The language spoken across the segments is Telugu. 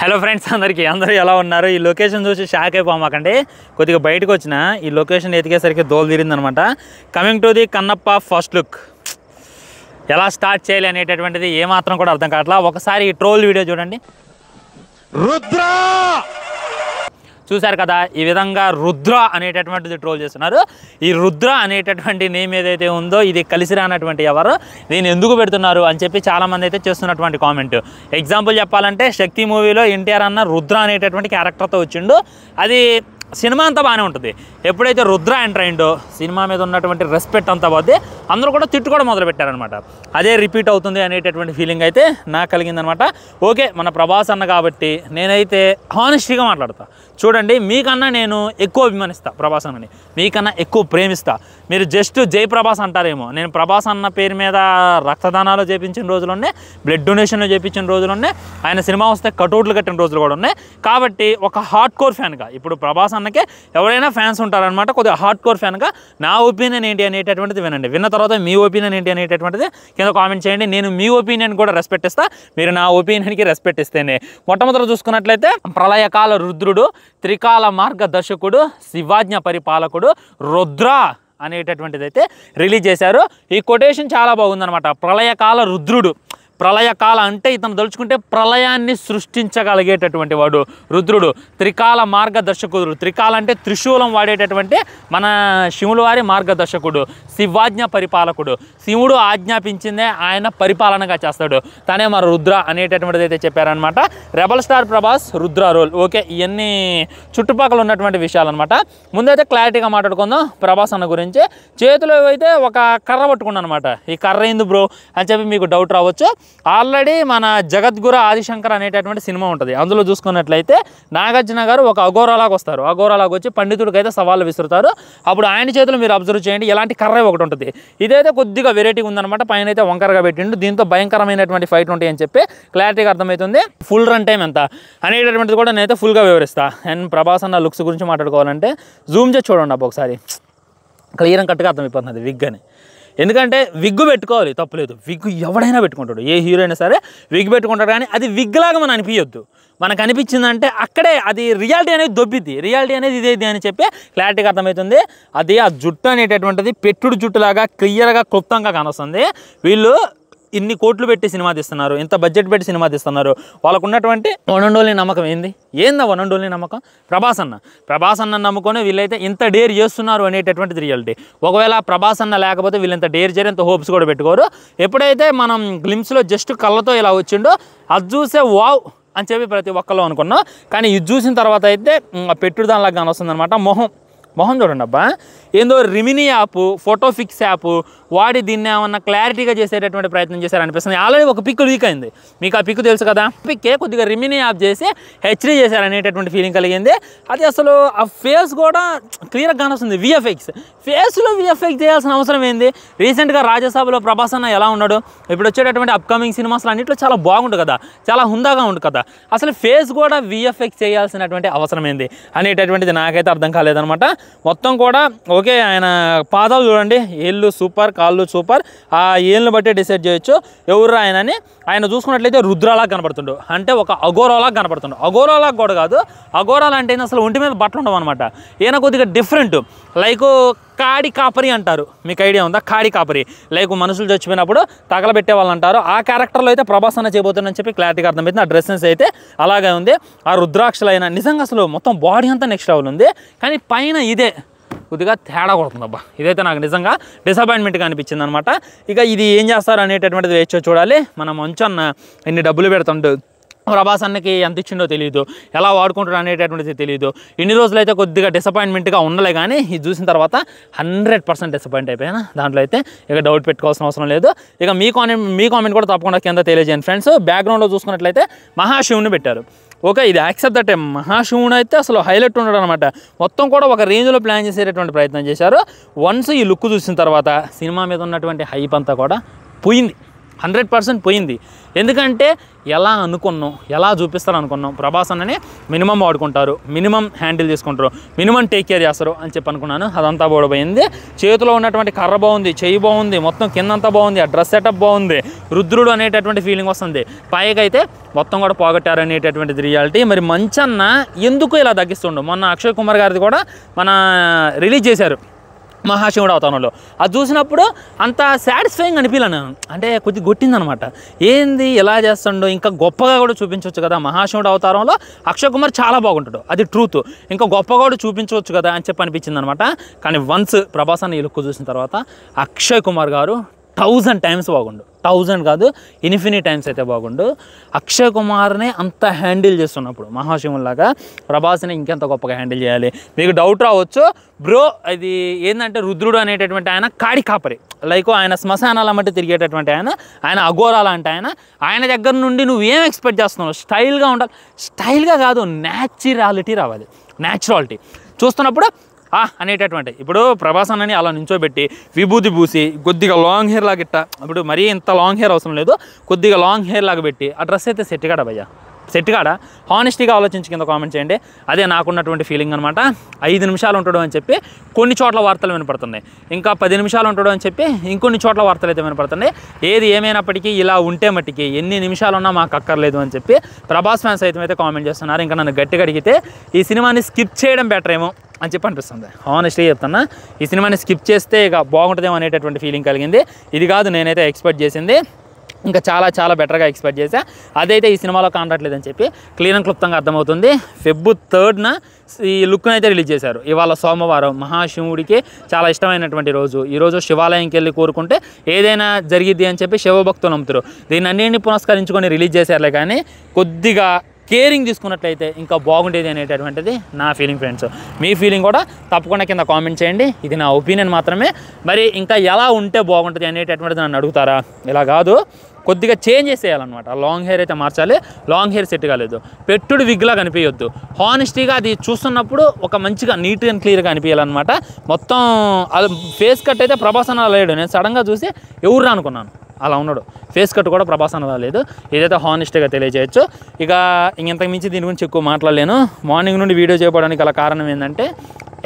హలో ఫ్రెండ్స్, అందరూ ఎలా ఉన్నారు? ఈ లొకేషన్ చూసి షాక్ అయిపోమాకండి. కొద్దిగా బయటకు వచ్చిన ఈ లొకేషన్ ఎతికేసరికి దోలు తీరిందనమాట. Coming to the Kannappa first look. ఎలా స్టార్ట్ చేయాలి అనేటటువంటిది ఏమాత్రం కూడా అర్థం కావట్లా. ఒకసారి ఈ ట్రోల్ వీడియో చూడండి. రుద్ర చూశారు కదా, ఈ విధంగా రుద్ర అనేటటువంటిది ట్రోల్ చేస్తున్నారు. ఈ రుద్ర అనేటటువంటి నేమ్ ఏదైతే ఉందో ఇది కలిసి రానటువంటి ఎవరు, దీన్ని ఎందుకు పెడుతున్నారు అని చెప్పి చాలామంది అయితే చేస్తున్నటువంటి కామెంట్. ఎగ్జాంపుల్ చెప్పాలంటే శక్తి మూవీలో ఎన్టీఆర్ అన్న రుద్ర అనేటటువంటి క్యారెక్టర్తో వచ్చిండు. అది సినిమా అంతా బాగానే ఉంటుంది. ఎప్పుడైతే రుద్ర ఎంటర్ అయిందో సినిమా మీద ఉన్నటువంటి రెస్పెక్ట్ అంతా పోతే అందరూ కూడా తిట్టుకోవడం మొదలుపెట్టారనమాట. అదే రిపీట్ అవుతుంది అనేటటువంటి ఫీలింగ్ అయితే నాకు కలిగిందనమాట. ఓకే, మన ప్రభాస్ అన్న కాబట్టి నేనైతే హానెస్ట్గా మాట్లాడతా. చూడండి, మీకన్నా నేను ఎక్కువ అభిమానిస్తా ప్రభాస్ అన్నని, మీకన్నా ఎక్కువ ప్రేమిస్తా. మీరు జస్ట్ జై ప్రభాస్ అంటారేమో, నేను ప్రభాస్ అన్న పేరు మీద రక్తదానాలు చేయించిన రోజులు ఉన్నాయి, బ్లడ్ డొనేషన్లు చేయించిన రోజులు ఉన్నాయి, ఆయన సినిమా వస్తే కటౌట్లు కట్టిన రోజులు కూడా ఉన్నాయి. కాబట్టి ఒక హార్డ్ కోర్ ఫ్యాన్గా, ఇప్పుడు ప్రభాస్ అన్నకే ఎవరైనా ఫ్యాన్స్ ఉంటారనమాట, కొద్దిగా హార్డ్ కోర్ ఫ్యాన్గా నా ఒపీనియన్ ఏంటి అనేటటువంటిది వినండి. విన్న తర్వాత మీ ఒపీనియన్ ఏంటి అనేటటువంటిది కింద కామెంట్ చేయండి. నేను మీ ఒపీనియన్ కూడా రెస్పెక్ట్ ఇస్తా, మీరు నా ఒపీనియన్కి రెస్పెక్ట్ ఇస్తేనే. మొట్టమొదటి చూసుకున్నట్లయితే ప్రళయకాల రుద్రుడు, త్రికాల మార్గదర్శకుడు, శివాజ్ఞ పరిపాలకుడు రుద్ర అనేటటువంటిది అయితే రిలీజ్ చేశారు. ఈ కొటేషన్ చాలా బాగుందనమాట. ప్రళయకాల రుద్రుడు, ప్రళయకాల అంటే ఇతను దలుచుకుంటే ప్రళయాన్ని సృష్టించగలిగేటటువంటి వాడు రుద్రుడు. త్రికాల మార్గదర్శకుడు, త్రికాల అంటే త్రిశూలం వాడేటటువంటి మన శివుడు వారి మార్గదర్శకుడు. శివాజ్ఞ పరిపాలకుడు, శివుడు ఆజ్ఞాపించిందే ఆయన పరిపాలనగా చేస్తాడు. తనే మన రుద్ర అనేటటువంటిది అయితే చెప్పారనమాట. Rebel star Prabhas Rudra role. Okay, ఇవన్నీ చుట్టుపక్కల ఉన్నటువంటి విషయాలు అనమాట. ముందైతే క్లారిటీగా మాట్లాడుకుందాం ప్రభాస్ అన్న గురించి. చేతిలో అయితే ఒక కర్ర పట్టుకున్నాను అనమాట. ఈ కర్ర ఏంది బ్రో అని చెప్పి మీకు డౌట్ రావచ్చు. ఆల్రెడీ మన జగద్గురు ఆదిశంకర్ అనేటటువంటి సినిమా ఉంటుంది. అందులో చూసుకున్నట్లయితే నాగార్జున గారు ఒక అఘోరాలాగా వస్తారు. అఘోరాలాగా వచ్చి పండితుడికి అయితే సవాళ్ళు విసురుతారు. అప్పుడు ఆయన చేతులు మీరు అబ్జర్వ్ చేయండి, ఎలాంటి కర్ర ఒకటి ఉంటుంది. ఇదైతే కొద్దిగా వెరైటీగా ఉందన్నమాట. పైన అయితే వంకరగా పెట్టిండు. దీంతో భయంకరమైనటువంటి ఫైట్ ఉంటాయి అని చెప్పి క్లారిటీగా అర్థమవుతుంది. ఫుల్ రన్ టైం ఎంత అనేటటువంటిది కూడా నేనైతే ఫుల్గా వివరిస్తాను. అండ్ ప్రభాస్ అన్న లుక్స్ గురించి మాట్లాడుకోవాలంటే జూమ్ చేసి చూడండి అబ్బా ఒకసారి, క్లియర్ కట్గా అర్థమైపోతుంది విగ్ అని. ఎందుకంటే విగ్గు పెట్టుకోవాలి, తప్పులేదు. విగ్గు ఎవడైనా పెట్టుకుంటాడు, ఏ హీరో అయినా సరే విగ్ పెట్టుకుంటాడు. కానీ అది విగ్ లాగా మనం అనిపించొద్దు. మనకు అనిపించిందంటే అక్కడే అది రియాలిటీ అనేది దొబ్బిద్ది. రియాలిటీ అనేది ఇదేది అని చెప్పి క్లారిటీగా అర్థమవుతుంది. అది ఆ జుట్టు అనేటటువంటిది పెట్టుడు జుట్టులాగా క్లియర్గా క్లుప్తంగా కానొస్తుంది. వీళ్ళు ఇన్ని కోట్లు పెట్టి సినిమా తీస్తున్నారు, ఇంత బడ్జెట్ పెట్టి సినిమా తీస్తున్నారు. వాళ్ళకు ఉన్నటువంటి వన్ అండ్ ఓన్లీ నమ్మకం ఏందా వన్ అండ్ ఓన్లీ నమ్మకం? ప్రభాస్ అన్న నమ్ముకొని వీళ్ళైతే ఇంత డేర్ చేస్తున్నారు అనేటటువంటిది రియాలిటీ. ఒకవేళ ప్రభాస్ అన్న లేకపోతే వీళ్ళు ఇంత డేర్ చేయరు, ఇంత హోప్స్ కూడా పెట్టుకోరు. ఎప్పుడైతే మనం గ్లిమ్స్లో జస్ట్ కళ్ళతో ఇలా వచ్చిండో అది చూసే వావ్ అని చెప్పి ప్రతి ఒక్కళ్ళు అనుకున్నాం. కానీ ఇది చూసిన తర్వాత అయితే పెట్టుడు దానిలాగా కానొస్తుంది అనమాట. మొహం చూడండి అబ్బా, ఏందో రిమినీ యాప్, ఫోటో ఫిక్స్ యాప్ వాడి దీన్ని ఏమన్నా క్లారిటీగా చేసేటటువంటి ప్రయత్నం చేశారనిపిస్తుంది. ఆల్రెడీ ఒక పిక్ లీక్ అయింది, మీకు ఆ పిక్ తెలుసు కదా. పిక్కే కొద్దిగా రిమినీ యాప్ చేసి హెచ్డీ చేశారనేటటువంటి ఫీలింగ్ కలిగింది. అది అసలు ఆ ఫేస్ కూడా క్లియర్గా కానొస్తుంది. ఫేస్లో విఎఫ్ఎక్స్ చేయాల్సిన అవసరం ఏంది? రీసెంట్గా రాజ్యసభలో ప్రభాస్ అన్న ఎలా ఉన్నాడు, ఇప్పుడు వచ్చేటటువంటి అప్కమింగ్ సినిమాస్లో అన్నింటిలో చాలా బాగుంటుంది కదా, చాలా హుందాగా ఉంటుంది కదా. అసలు ఫేస్ కూడా విఎఫ్ఎక్స్ చేయాల్సినటువంటి అవసరం ఏంది అనేటటువంటిది నాకైతే అర్థం కాలేదనమాట. మొత్తం కూడా ఓకే, ఆయన పాదాలు చూడండి, ఏళ్ళు సూపర్, కాళ్ళు సూపర్. ఆ ఏళ్ళని బట్టే డిసైడ్ చేయొచ్చు ఎవరు ఆయనని. ఆయన చూసుకున్నట్లయితే రుద్రాలాగా కనపడుతుండు, అంటే ఒక అఘోరాలాగా కనపడుతుండు. అఘోరాలాగా కూడా కాదు, అఘోరాలు అంటే అసలు ఒంటి మీద బట్టలు ఉండవు అనమాట. ఈయన కొద్దిగా డిఫరెంట్, లైక్ కాడి కాపరి అంటారు, మీకు ఐడియా ఉందా? కాడి కాపరి లైక్ మనుషులు చచ్చిపోయినప్పుడు తగలబెట్టే వాళ్ళు అంటారు. ఆ క్యారెక్టర్లో అయితే ప్రభాస్ అన్న చేయబోతుందని చెప్పి క్లారిటీగా అర్థమైంది. ఆ డ్రెస్సెస్ అయితే అలాగే ఉంది. ఆ రుద్రాక్షలు అయినా నిజంగా అసలు మొత్తం బాడీ అంతా నెక్స్ట్ లెవెల్ ఉంది. కానీ పైన ఇదే కొద్దిగా తేడా కొడుతుందబ్బా. ఇదైతే నాకు నిజంగా డిసప్పాయింట్మెంట్గా అనిపించింది అనమాట. ఇక ఇది ఏం చేస్తారు అనేటటువంటిది వేచో చూడాలి. మనం మంచన్న ఎన్ని డబ్బులు పెడుతుంటూ ప్రభాస్ అన్నకి ఎంత ఇచ్చిండో తెలియదు, ఎలా వాడుకుంటాడు అనేటటువంటిది తెలియదు. ఇన్ని రోజులు అయితే కొద్దిగా డిసప్పాయింట్మెంట్గా ఉండలే, కానీ ఇది చూసిన తర్వాత 100% డిసప్పాయింట్ అయిపోయాను. దాంట్లో అయితే ఇక డౌట్ పెట్టుకోవాల్సిన అవసరం లేదు. ఇక మీ కామెంట్ కూడా తప్పకుండా కింద తెలియజేయండి ఫ్రెండ్స్. బ్యాక్గ్రౌండ్లో చూసుకున్నట్లయితే మహాశివుని పెట్టారు. ఓకే, ఇది యాక్సెప్ట్ దట్. మహాశివుడు అయితే అసలు హైలైట్ ఉండడం అనమాట. మొత్తం కూడా ఒక రేంజ్లో ప్లాన్ చేసేటటువంటి ప్రయత్నం చేశారు. వన్స్ ఈ లుక్ చూసిన తర్వాత సినిమా మీద ఉన్నటువంటి హైప్ అంతా కూడా పోయింది. 100% పోయింది. ఎందుకంటే ఎలా అనుకున్నాం, ఎలా చూపిస్తారు అనుకున్నాం, ప్రభాస్ అన్నని మినిమం వాడుకుంటారు, మినిమం హ్యాండిల్ చేసుకుంటారు, మినిమం టేక్ కేర్ చేస్తారు అని చెప్పి అనుకున్నాను. అదంతా పోయింది. చేతిలో ఉన్నటువంటి కర్ర బాగుంది, చెయ్యి బాగుంది, మొత్తం కిందంతా బాగుంది, ఆ డ్రెస్ సెటప్ బాగుంది, రుద్రుడు అనేటటువంటి ఫీలింగ్ వస్తుంది. పైగా అయితే మొత్తం కూడా పోగొట్టారు అనేటటువంటిది రియాలిటీ. మరి మంచన్న ఎందుకు ఇలా తగ్గిస్తుండు? మొన్న అక్షయ్ కుమార్ గారిది కూడా మన రిలీజ్ చేశారు మహాశివుడు అవతారంలో. అది చూసినప్పుడు అంత సాటిస్ఫైయింగ్ అనిపించలేను, అంటే కొద్దిగా కొట్టిందనమాట. ఏంది ఎలా చేస్తుండో, ఇంకా గొప్పగా కూడా చూపించవచ్చు కదా. మహాశివుడు అవతారంలో అక్షయ్ కుమార్ చాలా బాగుంటాడు, అది ట్రూత్. ఇంకా గొప్పగా కూడా చూపించవచ్చు కదా అని చెప్పి అనిపించింది అనమాట. కానీ వన్స్ ప్రభాస్ అన్న ఈ లుక్ చూసిన తర్వాత అక్షయ్ కుమార్ గారు 1000 టైమ్స్ బాగుండు. 1000 కాదు, ఇన్ఫినిట్ టైమ్స్ అయితే బాగుండు. అక్షయ్ కుమార్నే అంత హ్యాండిల్ చేస్తున్నప్పుడు మహాశివులాగా ప్రభాస్ని ఇంకెంత గొప్పగా హ్యాండిల్ చేయాలి. మీకు డౌట్ రావచ్చు, బ్రో అది ఏంటంటే రుద్రుడు అనేటటువంటి ఆయన కాడి కాపరి, లైక్ ఆయన శ్మశానాల మట్టి తిరిగేటటువంటి ఆయన అఘోరాలు అంటే ఆయన దగ్గర నుండి నువ్వు ఏం ఎక్స్పెక్ట్ చేస్తున్నావు? స్టైల్గా ఉండాలి. స్టైల్గా కాదు, న్యాచురాలిటీ రావాలి. న్యాచురాలిటీ చూస్తున్నప్పుడు అనేటటువంటి ఇప్పుడు ప్రభాస్ అన్నని అలా నించోబెట్టి విభూతి పూసి కొద్దిగా లాంగ్ హెయిర్ లాగా ఇట్ట, ఇప్పుడు మరీ ఇంత లాంగ్ హెయిర్ అవసరం లేదు, కొద్దిగా లాంగ్ హెయిర్ లాగా పెట్టి ఆ డ్రెస్ అయితే సెట్ కాడా భయ్యా? సెట్ కాడా? హానెస్టీగా ఆలోచించి కింద కామెంట్ చేయండి. అదే నాకున్నటువంటి ఫీలింగ్ అనమాట. 5 నిమిషాలు ఉంటాడు అని చెప్పి కొన్ని చోట్ల వార్తలు వినపడుతున్నాయి, ఇంకా 10 నిమిషాలు ఉంటాడు అని చెప్పి ఇంకొన్ని చోట్ల వార్తలు అయితే వినపడుతున్నాయి. ఏది ఏమైనప్పటికీ ఇలా ఉంటే మట్టికి ఎన్ని నిమిషాలు ఉన్నా మాకు అక్కర్లేదు అని చెప్పి ప్రభాస్ ఫ్యాన్స్ అయితే కామెంట్ చేస్తున్నారు. ఇంకా నన్ను గట్టిగా అడిగితే ఈ సినిమాని స్కిప్ చేయడం బెటర్ ఏమో అని చెప్పి అనిపిస్తుంది. హానెస్ట్గా చెప్తున్నా, ఈ సినిమాని స్కిప్ చేస్తే ఇక బాగుంటుందేమో అనేటటువంటి ఫీలింగ్ కలిగింది. ఇది కాదు నేనైతే ఎక్స్పెక్ట్ చేసింది, ఇంకా చాలా చాలా బెటర్గా ఎక్స్పెక్ట్ చేశా. అదైతే ఈ సినిమాలో కానట్లేదని చెప్పి క్లీన్ అండ్ క్లుప్తంగా అర్థమవుతుంది. February 3rd ఈ లుక్ను అయితే రిలీజ్ చేశారు. ఇవాళ సోమవారం, మహాశివుడికి చాలా ఇష్టమైనటువంటి రోజు. ఈరోజు శివాలయంకి వెళ్ళి కోరుకుంటే ఏదైనా జరిగిద్ది అని చెప్పి శివభక్తులు నమ్ముతారు. దీన్ని అన్నింటినీ పునస్కరించుకొని రిలీజ్ చేశారులే, కానీ కొద్దిగా కేరింగ్ తీసుకున్నట్లయితే ఇంకా బాగుండేది అనేటటువంటిది నా ఫీలింగ్ ఫ్రెండ్స్. మీ ఫీలింగ్ కూడా తప్పకుండా కింద కామెంట్ చేయండి. ఇది నా ఒపీనియన్ మాత్రమే. మరి ఇంకా ఎలా ఉంటే బాగుంటుంది అనేటటువంటిది నన్ను అడుగుతారా? ఇలా కాదు, కొద్దిగా చేంజ్ చేసేయాలన్నమాట. లాంగ్ హెయిర్ అయితే మార్చాలి. లాంగ్ హెయిర్ సెట్ కాలేదు, పెట్టుడు విగ్లా కనిపించొద్దు. హానెస్టీగా అది చూస్తున్నప్పుడు ఒక మంచిగా నీట్ అండ్ క్లియర్గా అనిపించాలన్నమాట. మొత్తం ఫేస్ కట్ అయితే ప్రభాస్ అన్న లేడు. నేను సడన్గా చూసి ఎవరు అనుకున్నాను, అలా ఉన్నాడు. ఫేస్ కట్ కూడా ప్రభాస్ అన్న రాలేదు. ఇదైతే హానెస్ట్గా తెలియజేయచ్చు. ఇక ఇంతకు మించి దీని గురించి ఎక్కువ మాట్లాడలేను. మార్నింగ్ నుండి వీడియో చేయడానికి గల కారణం ఏంటంటే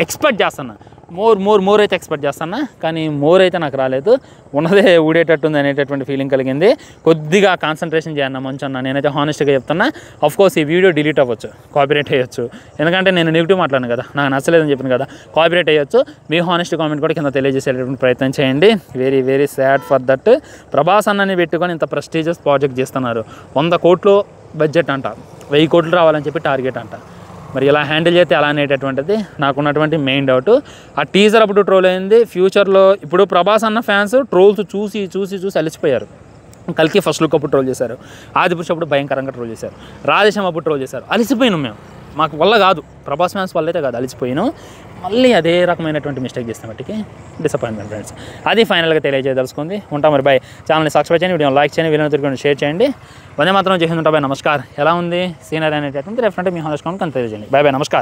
ఎక్స్పెక్ట్ చేస్తున్నా, మోర్ అయితే ఎక్స్పెక్ట్ చేస్తున్నా, కానీ మోర్ అయితే నాకు రాలేదు. ఉన్నదే ఊడేటట్టుంది అనేటటువంటి ఫీలింగ్ కలిగింది. కొద్దిగా కాన్సన్ట్రేషన్ చేయన్న మంచి అన్న, నేనైతే హానెస్ట్గా చెప్తున్నా. ఆఫ్కోర్స్ ఈ వీడియో డిలీట్ అవ్వచ్చు, కాపీరైట్ అయ్యొచ్చు, ఎందుకంటే నేను నెగిటివ్ మాట్లాడను కదా, నాకు నచ్చలేదని చెప్పాను కదా, కాపీరైట్ అయ్యొచ్చు. మీ హానెస్ట్ కామెంట్ కూడా కింద తెలియజేసేటటువంటి ప్రయత్నం చేయండి. Very very sad for that. Prabhas అన్నని పెట్టుకొని ఇంత ప్రెస్టీజియస్ ప్రాజెక్ట్ చేస్తున్నారు. 100 కోట్లు బడ్జెట్ అంట, 1000 కోట్లు రావాలని చెప్పి టార్గెట్ అంట. మరి ఇలా హ్యాండిల్ చేస్తే ఎలా అనేటటువంటిది నాకున్నటువంటి మెయిన్ డౌట్. ఆ టీజర్ అప్పుడు ట్రోల్ అయింది. ఫ్యూచర్లో ఇప్పుడు ప్రభాస్ అన్న ఫ్యాన్స్ ట్రోల్స్ చూసి అలిసిపోయారు. కల్కి ఫస్ట్ లుక్ అప్పుడు ట్రోల్ చేశారు, ఆదిపురుష్ అప్పుడు భయంకరంగా ట్రోల్ చేశారు, రాధేశ్యామ్ అప్పుడు ట్రోల్ చేశారు. అలిసిపోయినాం మేము, మాకు వల్ల కాదు, ప్రభాస్ ఫ్యాన్స్ వల్ల అయితే కాదు, అలిసిపోయినాం. మళ్ళీ అదే రకమైనటువంటి మిస్టేక్ చేసిన వాటికి డిసప్పాయింట్మెంట్ ఫ్రెండ్స్. అది ఫైనల్గా తెలియజేయదలుచుకుంది. ఉంటాం మరి బాయ్. ఛానల్ని సబ్స్క్రైబ్ చేయండి, వీడియో లైక్ చేయండి, వీళ్ళని తిరిగి షేర్ చేయండి. వందే మాత్రం జై హింద్. బాయ్, నమస్కార్. ఎలా ఉంది సీనరీ అనేటటువంటి డెఫినెట్గా మీ హానెస్ట్ కామెంట్ తెలియజేయండి. బాయ్, నమస్కార్.